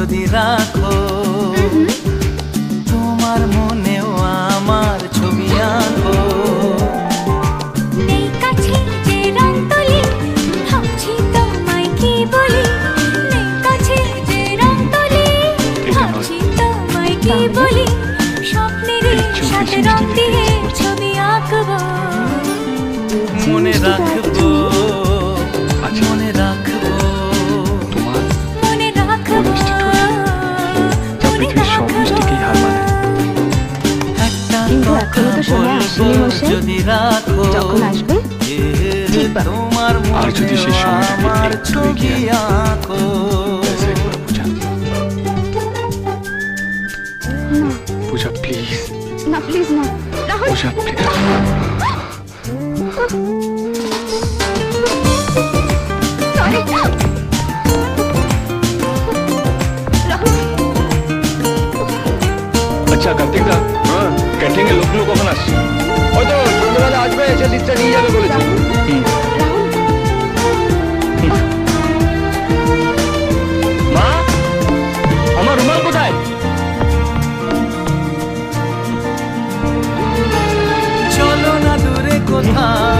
যদি রাখো, তোমার মনেও আমার ছবি আঁকো। নেই কাছে যে রং তুলি, ভাবছি তোমায় কি বলি। নেই কাছে যে রং তুলি, ভাবছি তোমায় কি বলি। স্বপ্নের সাথে রং দিয়ে ছবি আঁকবো। মনে রাখবো, মনে রাখবো, মনে রাখবো, মনে রাখবো। একটা কিন্তু এখনো তো সময় আসেনি মশাই। যদি রাখো, যখন আসবে ঠিক পাবে। তোমার আর যদি সেই সময়টাকে আমার একটু ছবি এগিয়ে আঁকো। পূজা প্লিজ, না প্লিজ না রাহুল। পূজা প্লিজ। সরি রাহুল। আচ্ছা কার্তিক দা, ক্যান্টিনে লোকগুলো কখন আসছে? ওই তো সন্ধ্যাবেলা আসবে, এসে লিস্টটা নিয়ে যাবে বলেছে। মা, আমার রুমাল কোথায়? চলো না দূরে কোথাও,